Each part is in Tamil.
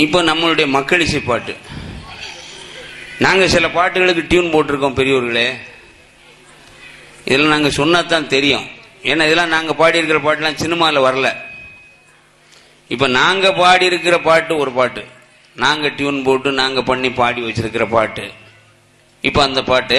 இப்போ நம்மளுடைய மக்கள் இசை பாட்டு, நாங்கள் சில பாட்டுகளுக்கு டியூன் போட்டிருக்கோம் பெரியவர்களே. இதெல்லாம் நாங்கள் சொன்னா தான் தெரியும். ஏன்னா இதெல்லாம் நாங்கள் பாடியிருக்கிற பாட்டுலாம் சினிமாவில் வரல. இப்போ நாங்கள் பாடியிருக்கிற பாட்டு ஒரு பாட்டு, நாங்கள் டியூன் போட்டு நாங்கள் பண்ணி பாடி வச்சிருக்கிற பாட்டு. இப்போ அந்த பாட்டு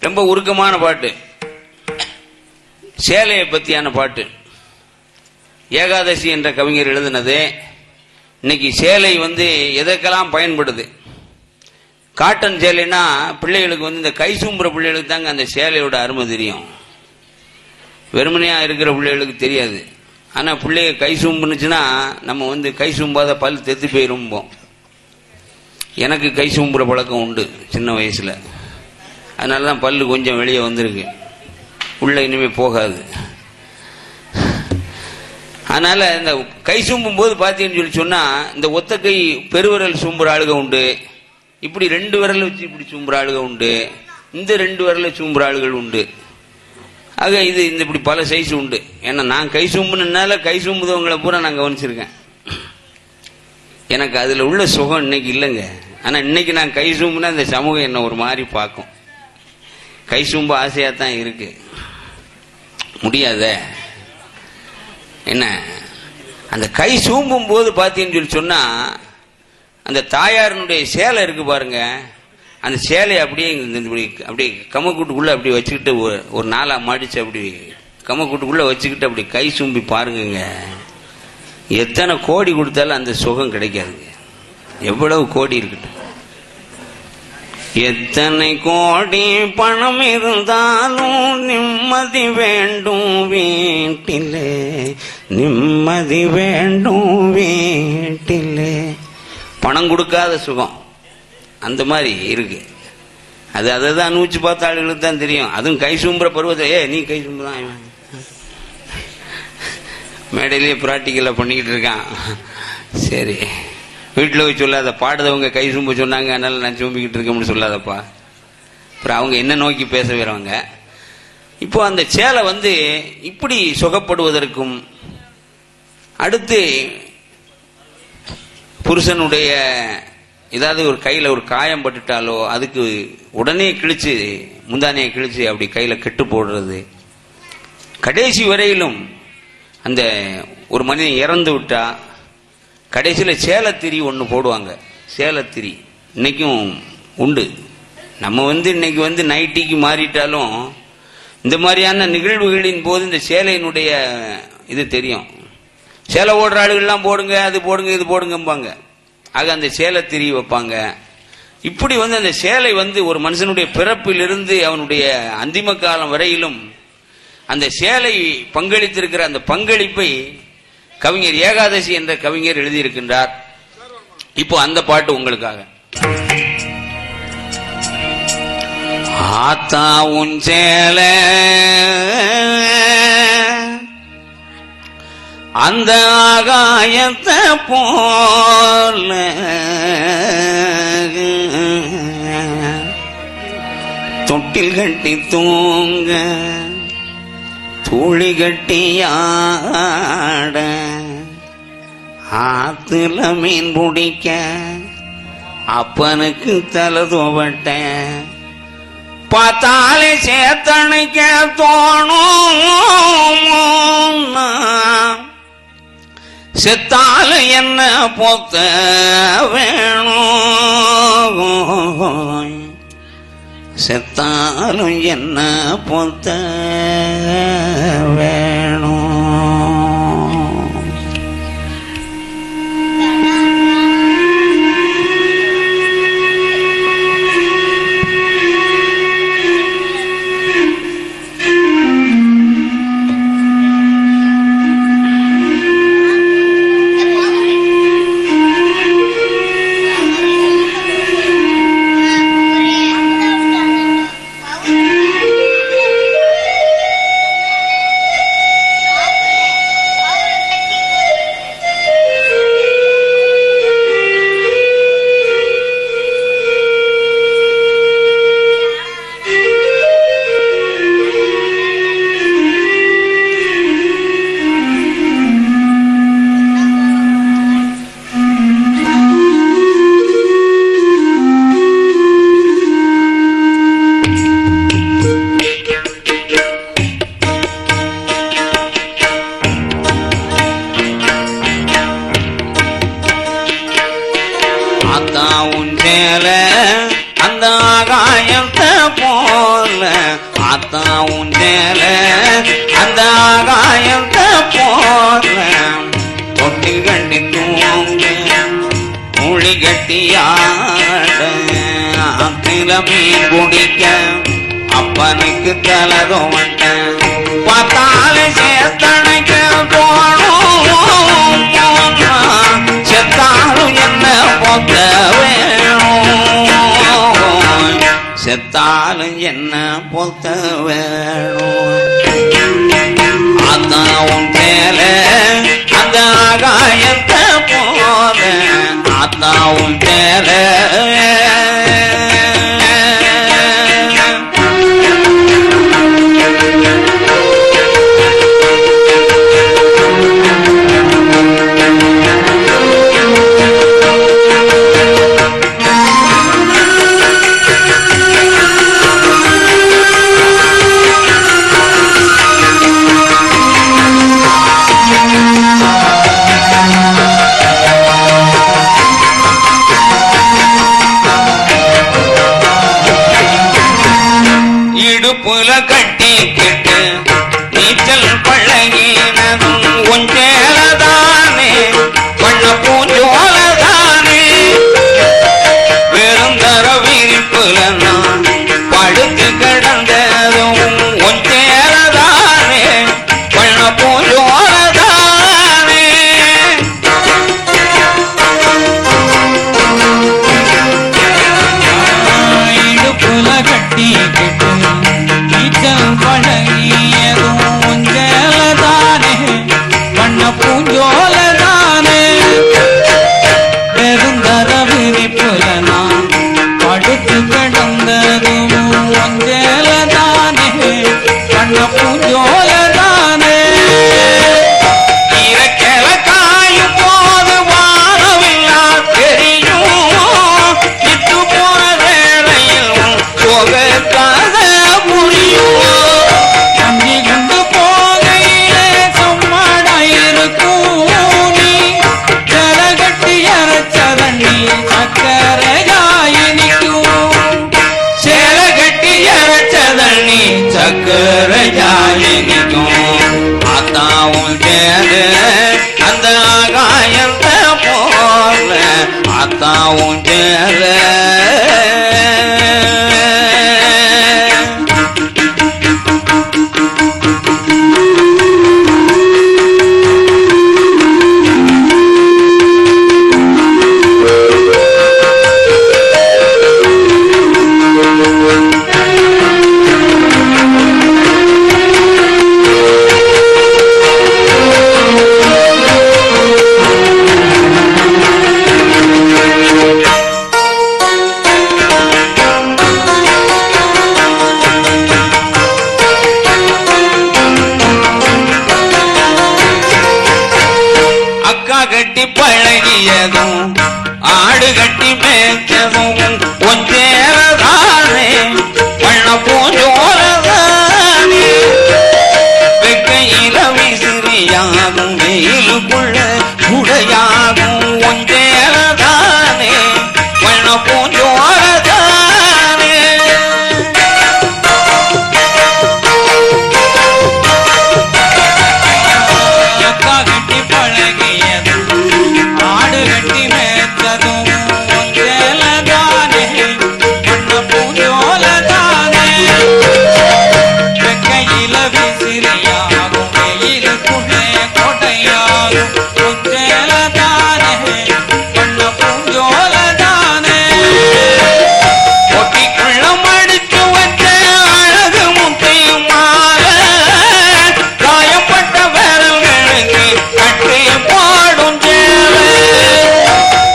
ரொம்ப உருக்கமான பாட்டு, சேலையை பற்றியான பாட்டு. ஏகாதசி என்ற கவிஞர் எழுதினது. இன்னைக்கு சேலை எதற்கெல்லாம் பயன்படுது? காட்டன் சேலைன்னா பிள்ளைகளுக்கு இந்த கை சும்புற பிள்ளைகளுக்கு தாங்க அந்த சேலையோட அருமை தெரியும். வெறுமனையா இருக்கிற பிள்ளைகளுக்கு தெரியாது. ஆனா பிள்ளைய கை சும்புனுச்சுன்னா நம்ம கை சும்பாத பல் தெத்து போயிரும்போம். எனக்கு கை சும்புற பழக்கம் உண்டு சின்ன வயசுல. அதனாலதான் பல்லு கொஞ்சம் வெளியே வந்திருக்கு, உள்ள இனிமே போகாது. அதனால இந்த கை சும்பும் போது பார்த்தீங்கன்னு சொன்னா இந்த ஒத்த கை பெருவிரல் சும்புற ஆளுக உண்டு, இப்படி 2 விரல் வச்சு இப்படி சும்புற ஆளுக உண்டு, இந்த 2 விரல சும்புற ஆளுகள் உண்டு. ஆக இது இப்படி பல சைஸ் உண்டு. ஏன்னா நான் கை சும்புனால கை சும்புதவங்களை பூரா நான் கவனிச்சிருக்கேன். எனக்கு அதுல உள்ள சுகம் இன்னைக்கு இல்லைங்க. ஆனா இன்னைக்கு நான் கை சும்புனா இந்த சமூகம் என்ன ஒரு மாதிரி பார்க்கும். கை சும்ப ஆசையா தான் இருக்கு, முடியாத என்ன. அந்த கை சூம்பும் போது பார்த்தீங்கன்னு சொன்னா அந்த தாயாரனுடைய சேலை இருக்கு பாருங்க, அந்த சேலையை அப்படியே கம்மக்கூட்டுக்குள்ள அப்படி வச்சுக்கிட்டு ஒரு நாளா மடிச்சு அப்படி கம்மக்கூட்டுக்குள்ள வச்சுக்கிட்டு அப்படி கை சூம்பி பாருங்க. எத்தனை கோடி கொடுத்தாலும் அந்த சுகம் கிடைக்காதுங்க. எவ்வளவு கோடி இருக்கட்டும், எத்தனை கோடி பணம் இருந்தாலும் நிம்மதி வேண்டும் வீட்டிலே, நிம்மதி வேண்டும் வீட்டிலே. பணம் கொடுக்காத சுகம் அந்த மாதிரி இருக்கு. அது அதை தான் அனுபவிச்சு பார்த்த ஆளுகளுக்கு தான் தெரியும். அதுவும் கை சும்புற பருவத்தை நீ கை சும்புதான் மேடையிலேயே பிராக்டிக்கலா பண்ணிக்கிட்டு இருக்கான். சரி, வீட்டில் போய் சொல்லாத, பாடுதவங்க கை சும்ப சொன்னாங்க அதனால நான் சும்பிக்கிட்டு இருக்கேன்னு சொல்லாதப்பா. அப்புறம் அவங்க என்ன நோக்கி பேச வரவங்க. இப்போ அந்த சேலை இப்படி சுகப்படுவதற்கும், அடுத்து புருஷனுடைய ஏதாவது ஒரு கையில ஒரு காயம் பட்டுட்டாலோ அதுக்கு உடனே கிழிச்சு முந்தானையை கிழிச்சு அப்படி கையில கெட்டு போடுறது. கடைசி வரையிலும் அந்த ஒரு மனிதன் இறந்து விட்டா கடைசியில சேலத்திரி ஒன்று போடுவாங்க. சேலத்திரி இன்னைக்கும் உண்டு. நம்ம இன்னைக்கு நைட்டிக்கு மாறிட்டாலும் இந்த மாதிரியான நிகழ்வுகளின் போது இந்த சேலையினுடைய இது தெரியும். சேலை ஓடுற ஆளுகள்லாம் போடுங்க, அது போடுங்க, இது போடுங்கம்பாங்க. ஆக அந்த சேலத்திரி வைப்பாங்க. இப்படி அந்த சேலை ஒரு மனுஷனுடைய பிறப்பிலிருந்து அவனுடைய அந்திம காலம் வரையிலும் அந்த சேலை பங்களித்திருக்கிற அந்த பங்களிப்பை கவிஞர் ஏகாதசி என்ற கவிஞர் எழுதியிருக்கின்றார். இப்போ அந்த பாட்டு உங்களுக்காக. ஆத்தா உன் சேலை அந்த ஆகாயத்தை போல தொட்டில் கட்டி தூங்க தூளி கட்டியாட ஆத்துல மீன் பிடிக்க அப்பனுக்கு தலை துவட்ட பார்த்தாலே சேத்தணைக்க தோணும். செத்தாலும் என்ன போத்த வேணும், செத்தாலும் என்ன போத்த வேணும். ஆத்தாவும் சேல அந்த ஆகாயத்தை போல ஆத்தாவும் சேல அந்த ஆகாயத்தை போல தொட்டி கட்டி தூங்க மொழி கட்டியாட ஆத்தில மீன் குடிக்க அப்பனுக்கு தலதோ வட்ட பார்த்தாலே சேர்த்தணைக்க போனோம் செத்தாலும் என்ன பொத்த வேணும் செத்தாலும் என்ன பொத்த வேணும் ஆத்தாவும் சேல அந்த ஆகாயத்தை போல ஆத்தாவும் சேல இடுப்புல கட்டிக்கிட்டு நீச்சல் பழகினதும் கொஞ்சேலதானே பண்ண பூஞ்சோலதானே வெறுந்தர விரிப்புல நான் படுத்து கிடந்ததும் கொஞ்சேலதானே பண்ண பூஞ்சோலதானே இடுப்புல கட்டிக்கிட்டு பழகியதும் கொஞ்சேலதானே பண்ண பூஞ்சோலதானே பெருந்தர விரிப்புல நான் படுத்து கிடந்ததும் கொஞ்சேலதானே பண்ண பூஞ்சோலதானே இறக்கல காயும் போது வாரவில்லா தெரியும் இட்டு போன வேளையில் சோகக்காக ஆத்தாவும் சேல அந்த ஆகாயத்தை போல ஆத்தாவும் சேல கட்டி பழகியதும் ஆடு கட்டி மேய்ச்சதும் கொஞ்சேலதானே பண்ண பூஞ்சோலதானே வெக்கையில விசிறியாகும் வெயிலுக்குள்ள குடையாகும் கொஞ்சேலதானே பண்ண பூஞ்சோலதானே கட்டி பழகியது ஆடு கட்டி மேய்ச்சதும் கொஞ்சேலதானே பண்ண பூஞ்சோலதானே வெக்கையில விசிறியாகும் வெயிலுக்குள்ளே கோட்டையாகும் கொஞ்சேலதானே பண்ண பூஞ்சோலதானே பொட்டிக்குள்ள மடிச்சு வச்ச அழகு முத்தையும் மால காயப்பட்ட விரல்களுக்கு கட்டி பாடும் சேல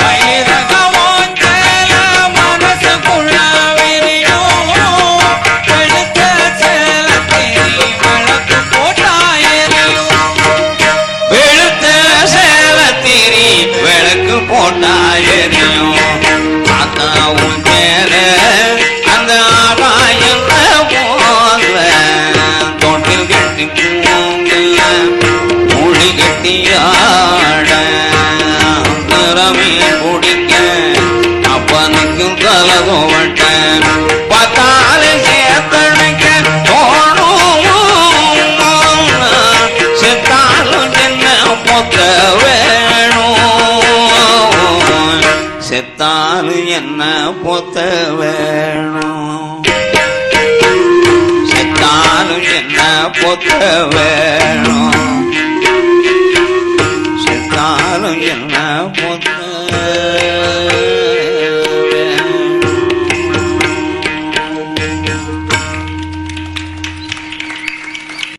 வைரகமும் சேல மனசுக்குள்ள விரியும் வெளுத்த சேலத்திரி வழக்கு போட்டாயறியும் வெளுத்த சேலத்திரி விளக்கு போட்டாயறியும் ஆத்தாவும் சேல அந்த ஆகாயத்தை போல தொட்டில் கட்டி பூங்க மொழி கட்டியாட திறமே குடிக்க செத்தாலும் என்ன பொத்த வேணும், செத்தாலும் என்ன பொத்த வேணும்.